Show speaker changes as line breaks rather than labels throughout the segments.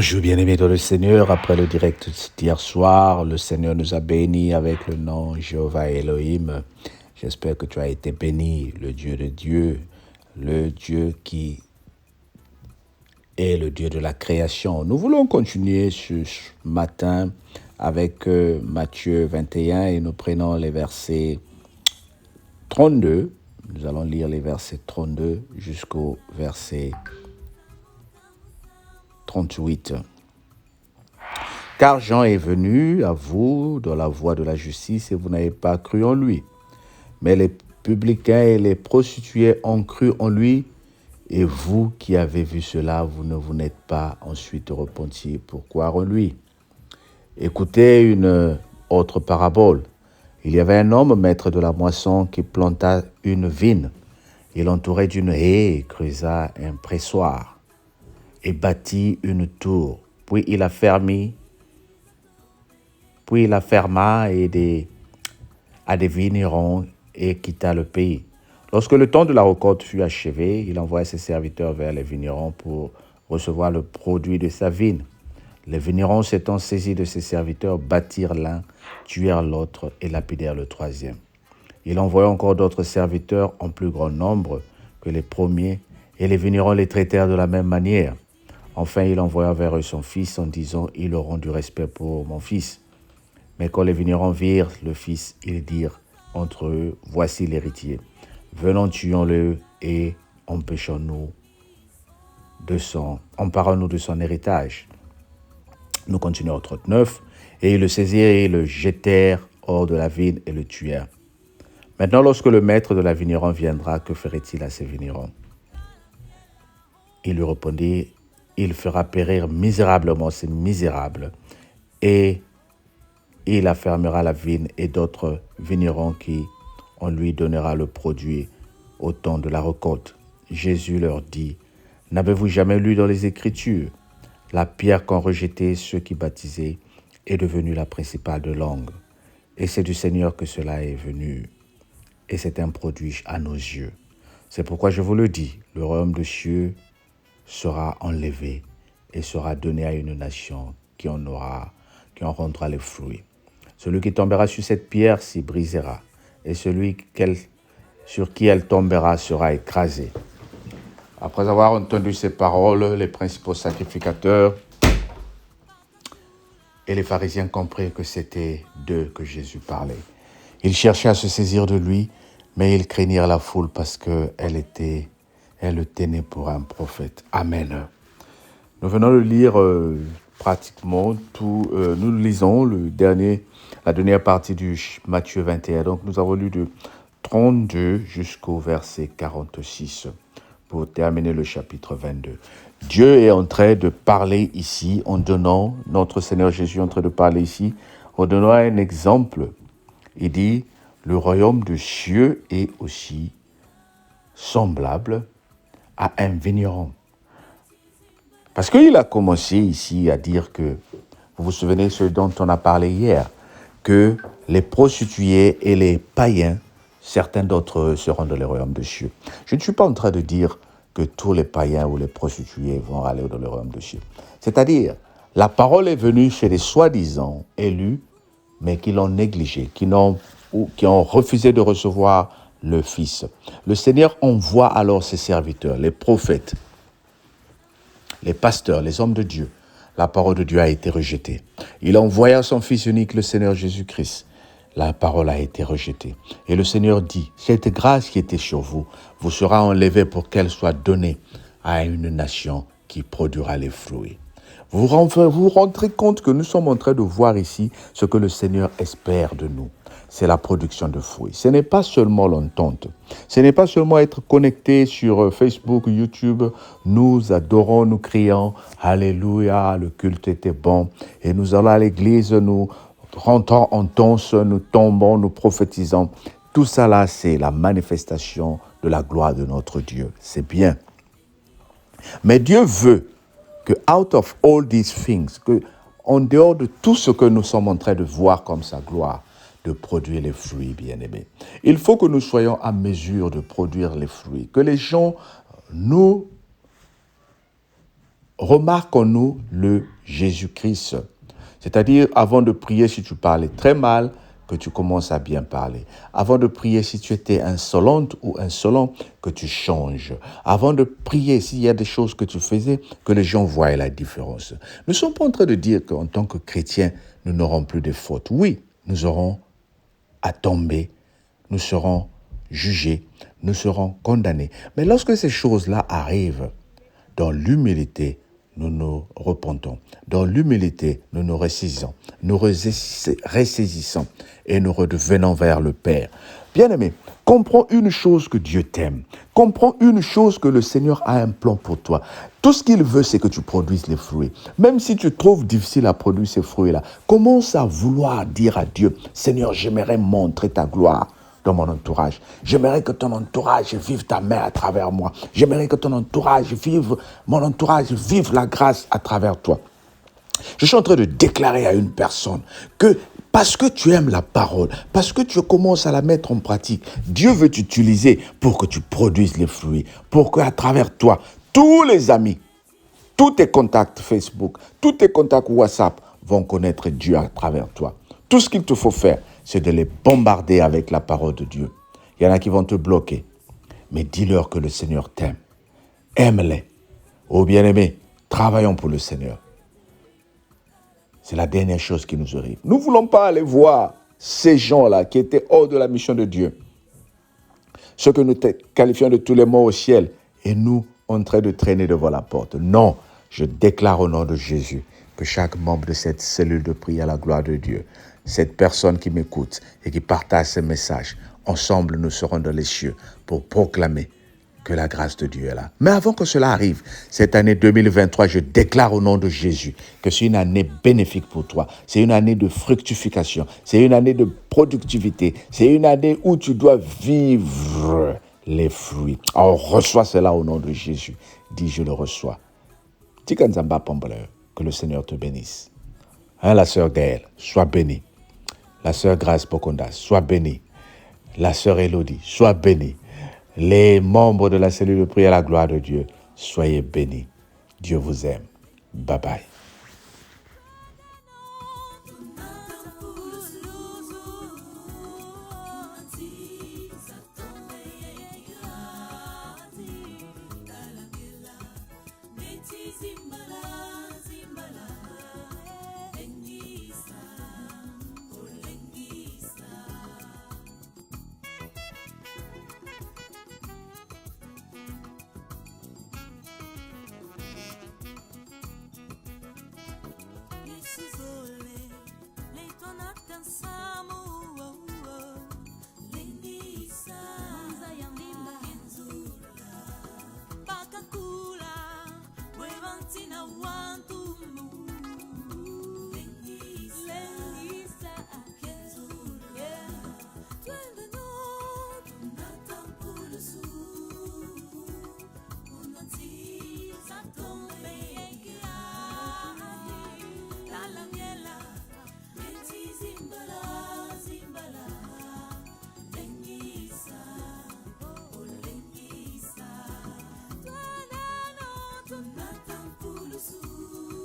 Bonjour bien-aimés dans le Seigneur, après le direct d'hier soir, le Seigneur nous a bénis avec le nom Jéhovah Elohim. J'espère que tu as été béni, le Dieu de Dieu, le Dieu qui est le Dieu de la création. Nous voulons continuer ce matin avec Matthieu 21 et nous prenons les versets 32. Nous allons lire les versets 32 jusqu'au verset 38. Car Jean est venu à vous dans la voie de la justice et vous n'avez pas cru en lui. Mais les publicains et les prostituées ont cru en lui et vous qui avez vu cela, vous ne vous n'êtes pas ensuite repentis pour croire en lui. Écoutez une autre parabole. Il y avait un homme, maître de la moisson, qui planta une vigne. Il entourait d'une haie, creusa un pressoir et bâtit une tour. Puis il la ferma à des vignerons et quitta le pays. Lorsque le temps de la récolte fut achevé, il envoya ses serviteurs vers les vignerons pour recevoir le produit de sa vigne. Les vignerons, s'étant saisis de ses serviteurs, battirent l'un, tuèrent l'autre et lapidèrent le troisième. Il envoya encore d'autres serviteurs en plus grand nombre que les premiers, et les vignerons les traitèrent de la même manière. Enfin, il envoya vers eux son fils en disant « Ils auront du respect pour mon fils ». Mais quand les vignerons virent le fils, ils dirent entre eux, voici l'héritier. Venons, tuons-le et emparons-nous de son héritage. Nous continuons au 39. Et ils le saisirent et le jetèrent hors de la vigne et le tuèrent. Maintenant, lorsque le maître de la vigneron viendra, que ferait-il à ces vignerons? Il lui répondit, il fera périr misérablement ces misérables et il affermera la vigne et d'autres vignerons qui on lui donnera le produit au temps de la récolte. Jésus leur dit, n'avez-vous jamais lu dans les Écritures, la pierre qu'ont rejetée ceux qui baptisaient est devenue la principale de langue. Et c'est du Seigneur que cela est venu. Et c'est un produit à nos yeux. C'est pourquoi je vous le dis, le royaume des cieux sera enlevé et sera donné à une nation qui en rendra les fruits. Celui qui tombera sur cette pierre s'y brisera, et celui sur qui elle tombera sera écrasé. Après avoir entendu ces paroles, les principaux sacrificateurs et les pharisiens comprirent que c'était d'eux que Jésus parlait. Ils cherchaient à se saisir de lui, mais ils craignirent la foule parce qu'elle le tenait pour un prophète. Amen. Nous venons de lire pratiquement tout. Nous lisons la dernière partie du Matthieu 21. Donc nous avons lu de 32 jusqu'au verset 46 pour terminer le chapitre 22. Dieu est en train de parler ici notre Seigneur Jésus est en train de parler ici en donnant un exemple. Il dit, le royaume des cieux est aussi semblable à un vigneron. Parce qu'il a commencé ici à dire que, vous vous souvenez ce dont on a parlé hier, que les prostituées et les païens, certains d'entre eux seront dans le royaume des cieux. Je ne suis pas en train de dire que tous les païens ou les prostituées vont aller dans le royaume des cieux. C'est-à-dire, la parole est venue chez les soi-disant élus, mais qui l'ont négligé, qui ont refusé de recevoir le Fils. Le Seigneur envoie alors ses serviteurs, les prophètes, les pasteurs, les hommes de Dieu. La parole de Dieu a été rejetée. Il envoya son Fils unique, le Seigneur Jésus-Christ. La parole a été rejetée. Et le Seigneur dit, cette grâce qui était sur vous, vous sera enlevée pour qu'elle soit donnée à une nation qui produira les fruits. Vous vous rendrez compte que nous sommes en train de voir ici ce que le Seigneur espère de nous. C'est la production de fruits. Ce n'est pas seulement l'entente. Ce n'est pas seulement être connecté sur Facebook, YouTube. Nous adorons, nous crions, Alléluia, le culte était bon. Et nous allons à l'église, nous rentrons en danse, nous tombons, nous prophétisons. Tout ça là, c'est la manifestation de la gloire de notre Dieu. C'est bien. Mais Dieu veut que out of all these things, que en dehors de tout ce que nous sommes en train de voir comme sa gloire, de produire les fruits, bien-aimés. Il faut que nous soyons à mesure de produire les fruits, que les gens nous remarque en nous le Jésus-Christ. C'est-à-dire, avant de prier, si tu parlais très mal, que tu commences à bien parler. Avant de prier, si tu étais insolente ou insolent, que tu changes. Avant de prier, s'il y a des choses que tu faisais, que les gens voient la différence. Nous ne sommes pas en train de dire qu'en tant que chrétiens, nous n'aurons plus de fautes. Oui, nous aurons à tomber, nous serons jugés, nous serons condamnés. Mais lorsque ces choses-là arrivent, dans l'humilité, nous nous repentons. Dans l'humilité, nous nous ressaisissons. Nous ressaisissons et nous redevenons vers le Père. Bien-aimé, comprends une chose que Dieu t'aime. Comprends une chose que le Seigneur a un plan pour toi. Tout ce qu'il veut, c'est que tu produises les fruits. Même si tu trouves difficile à produire ces fruits-là, commence à vouloir dire à Dieu, Seigneur, j'aimerais montrer ta gloire dans mon entourage. J'aimerais que ton entourage vive ta main à travers moi. J'aimerais que ton entourage vive, mon entourage vive la grâce à travers toi. Je suis en train de déclarer à une personne que parce que tu aimes la parole, parce que tu commences à la mettre en pratique, Dieu veut t'utiliser pour que tu produises les fruits, pour qu'à travers toi, tous les amis, tous tes contacts Facebook, tous tes contacts WhatsApp vont connaître Dieu à travers toi. Tout ce qu'il te faut faire, c'est de les bombarder avec la parole de Dieu. Il y en a qui vont te bloquer, mais dis-leur que le Seigneur t'aime. Aime-les. Oh bien-aimés, travaillons pour le Seigneur. C'est la dernière chose qui nous arrive. Nous ne voulons pas aller voir ces gens-là qui étaient hors de la mission de Dieu. Ceux que nous qualifions de tous les morts au ciel et nous en train de traîner devant la porte. Non, je déclare au nom de Jésus que chaque membre de cette cellule de prière à la gloire de Dieu, cette personne qui m'écoute et qui partage ces messages, ensemble nous serons dans les cieux pour proclamer que la grâce de Dieu est là. Mais avant que cela arrive, cette année 2023, je déclare au nom de Jésus que c'est une année bénéfique pour toi. C'est une année de fructification. C'est une année de productivité. C'est une année où tu dois vivre les fruits. Alors reçois cela au nom de Jésus. Dis, je le reçois. Tikanzamba Pomboleur, que le Seigneur te bénisse. La sœur Gaëlle, sois bénie. La sœur Grâce Pokonda, sois bénie. La sœur Élodie, sois bénie. Les membres de la cellule de prière à la gloire de Dieu, soyez bénis. Dieu vous aime. Bye bye.
Jonathan Poulousou.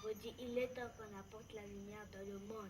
redit, il est temps qu'on apporte la lumière dans le monde.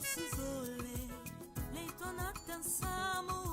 Isuzole, leitona cansamu